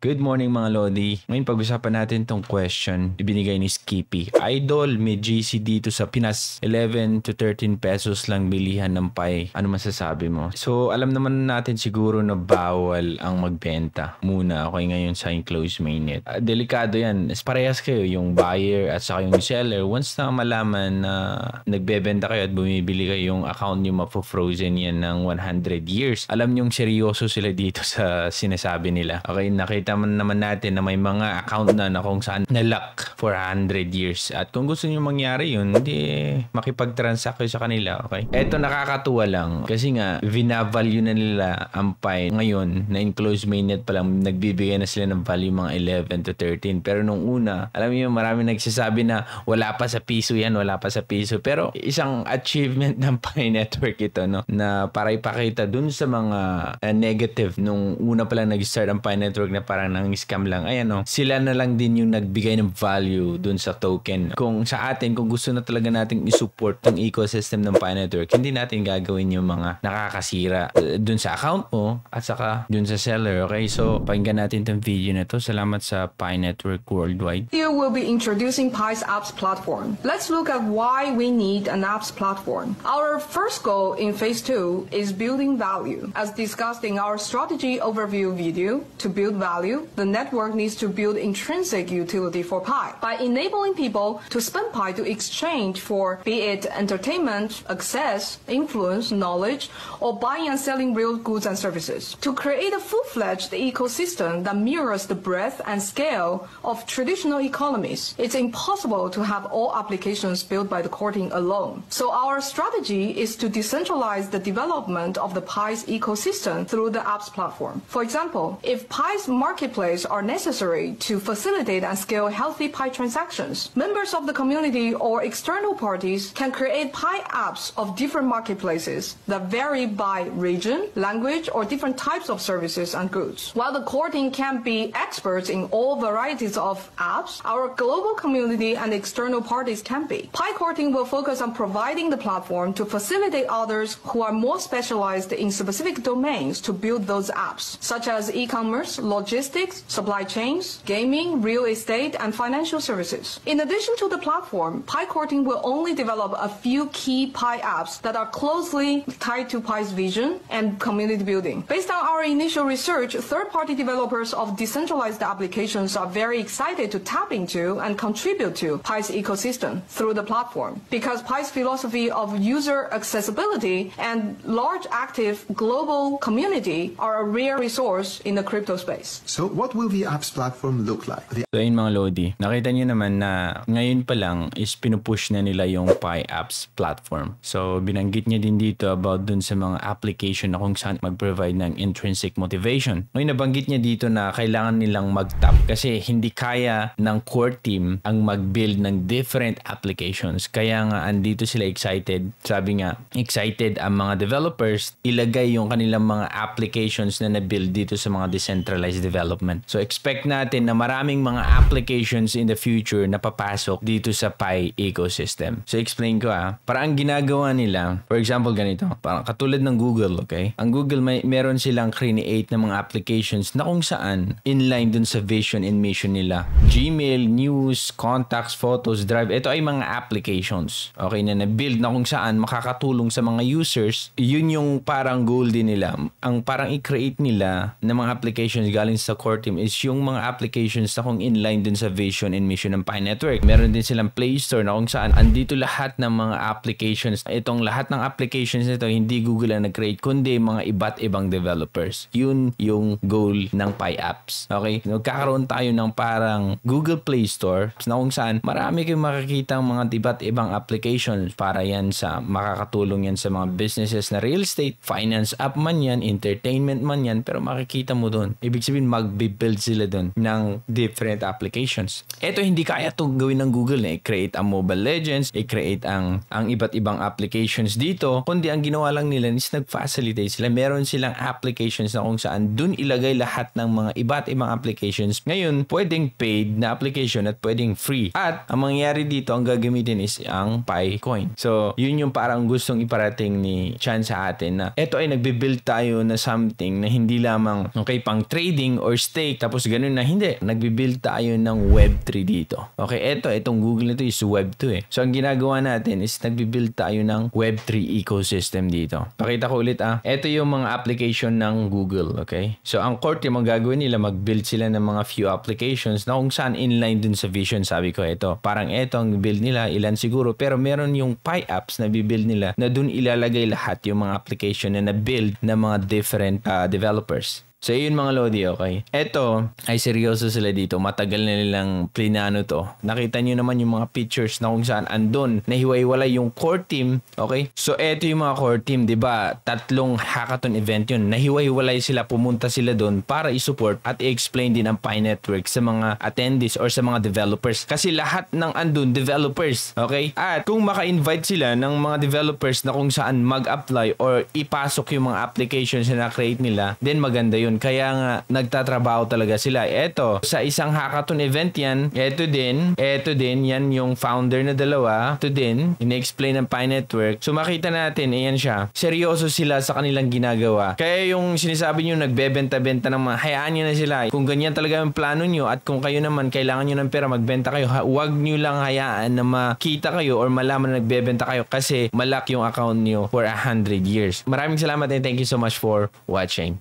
Good morning mga Lodi. Ngayon pag-usapan natin tong question ibinigay ni Skippy. Idol, may GC dito sa Pinas. 11 to 13 pesos lang bilihan ng pie. Ano masasabi mo? So alam naman natin siguro na bawal ang magbenta. Muna ako ngayon sa enclosed mainnet. Delikado yan. Parehas kayo, yung buyer at saka yung seller. Once na malaman na nagbebenta kayo at bumibili kayo, yung account nyo mapofrozen yan ng 100 years. Alam nyong seryoso sila dito sa sinasabi nila. Okay, nakita naman natin na may mga account na kung saan na-lock for 100 years. At kung gusto nyo mangyari yun, hindi makipag-transact kayo sa kanila. Okay? Eto nakakatuwa lang kasi nga vina-value na nila ang pie. Ngayon, na enclosed mainnet pa lang, nagbibigay na sila ng value mga 11 to 13. Pero nung una, alam niyo, marami nagsasabi na wala pa sa piso yan, wala pa sa piso. Pero isang achievement ng Pi Network ito, no? Na para ipakita dun sa mga negative nung una pa lang nag-start ang Pi Network na parang nang scam lang. Ayan, no? Sila na lang din yung nagbigay ng value dun sa token. Kung sa atin, kung gusto na talaga nating i-support tong ecosystem ng Pi Network, hindi natin gagawin yung mga nakakasira dun sa account mo at saka dun sa seller. Okay? So, pakinggan natin tong video na to. Salamat sa Pi Network Worldwide. Here we'll be introducing Pi's apps platform. Let's look at why we need an apps platform. Our first goal in phase 2 is building value. As discussed in our strategy overview video, to build value, the network needs to build intrinsic utility for Pi by enabling people to spend Pi to exchange for, be it entertainment, access, influence, knowledge, or buying and selling real goods and services. To create a full-fledged ecosystem that mirrors the breadth and scale of traditional economies, it's impossible to have all applications built by the core team alone. So our strategy is to decentralize the development of the Pi's ecosystem through the apps platform. For example, if Pi's marketplace are necessary to facilitate and scale healthy Pi transactions, members of the community or external parties can create Pi apps of different marketplaces that vary by region, language, or different types of services and goods. While the core team can be experts in all varieties of apps, our global community and external parties can be. Pi core team will focus on providing the platform to facilitate others who are more specialized in specific domains to build those apps, such as e-commerce, logistics, supply chains, gaming, real estate, and financial services. In addition to the platform, Pi core team will only develop a few key Pi apps that are closely tied to Pi's vision and community building. Based on our initial research, third-party developers of decentralized applications are very excited to tap into and contribute to Pi's ecosystem through the platform, because Pi's philosophy of user accessibility and large active global community are a rare resource in the crypto space. So what will the apps platform look like? So yun mga Lodi, nakita nyo naman na ngayon pa lang is pinupush na nila yung Pi Apps platform. So binanggit niya din dito about dun sa mga application na kung saan mag-provide ng intrinsic motivation. Ngayon nabanggit niya dito na kailangan nilang mag-tap kasi hindi kaya ng core team ang mag-build ng different applications. Kaya nga andito sila excited. Sabi nga, excited ang mga developers ilagay yung kanilang mga applications na na-build dito sa mga decentralized development. So expect natin na maraming mga applications in the future na papasok dito sa Pi ecosystem. So explain ko parang ginagawa nila, for example ganito, parang katulad ng Google, okay? Ang Google meron silang create na mga applications na kung saan inline dun sa vision and mission nila. Gmail, news, contacts, photos, drive, ito ay mga applications, okay, na na-build na kung saan makakatulong sa mga users. Yun yung parang goal din nila. Ang parang i-create nila na mga applications galing sa core team is yung mga applications na kung inline dun sa vision and mission ng Pi Network. Meron din silang Play Store na kung saan andito lahat ng mga applications. Itong lahat ng applications nito hindi Google ang nag-create kundi mga iba't ibang developers. Yun yung goal ng Pi Apps. Okay? Nagkakaroon tayo ng parang Google Play Store na kung saan marami kayong makikita mga iba't ibang applications para yan sa makakatulong yan sa mga businesses na real estate, finance app man yan, entertainment man yan, pero makikita mo doon. Ibig sabihin magbe-build sila doon ng different applications. Ito hindi kaya itong gawin ng Google na i-create ang Mobile Legends, i-create ang iba't ibang applications dito, kundi ang ginawa lang nila is nag-facilitate sila. Meron silang applications na kung saan dun ilagay lahat ng mga iba't ibang applications. Ngayon, pwedeng paid na application at pwedeng free. At ang mangyayari dito, ang gagamitin is ang Pi Coin. So, yun yung parang gustong iparating ni Chan sa atin na ito ay nagbe-build tayo na something na hindi lamang okay pang trading or or stake tapos ganun na. Hindi. Nagbibuild tayo ng Web3 dito. Okay, itong Google nito is Web2 eh. So, ang ginagawa natin is nagbibuild tayo ng Web3 ecosystem dito. Pakita ko ulit Ito yung mga application ng Google. Okay? So, ang core team, ang gagawin nila, mag-build sila ng mga few applications na kung saan inline dun sa vision. Sabi ko, parang ang build nila, ilan siguro. Pero meron yung Pi apps na bibuild nila na dun ilalagay lahat yung mga application na na-build ng mga different developers. So, yun mga Lodi, okay? Ito, ay seryoso sila dito. Matagal na nilang plinano to. Nakita nyo naman yung mga pictures na kung saan andun, nahiwa-hiwalay yung core team, okay? So, ito yung mga core team, di ba? 3 hackathon event yun. Nahiwa-hiwalay sila, pumunta sila doon para i-support at i-explain din ang Pi Network sa mga attendees or sa mga developers. Kasi lahat ng andun, developers, okay? At kung maka-invite sila ng mga developers na kung saan mag-apply or ipasok yung mga applications na na-create nila, then maganda yun. Kaya nga, nagtatrabaho talaga sila. Eto, sa isang hackathon event yan, eto din, yan yung founder na dalawa. Ito din, in-explain ng Pi Network. So, makita natin, ayan siya. Seryoso sila sa kanilang ginagawa. Kaya yung sinasabi nyo, nagbebenta-benta ng mga, hayaan nyo na sila. Kung ganyan talaga yung plano nyo at kung kayo naman, kailangan nyo ng pera, magbenta kayo. Huwag nyo lang hayaan na makita kayo or malaman na nagbebenta kayo kasi malak yung account nyo for 100 years. Maraming salamat and thank you so much for watching.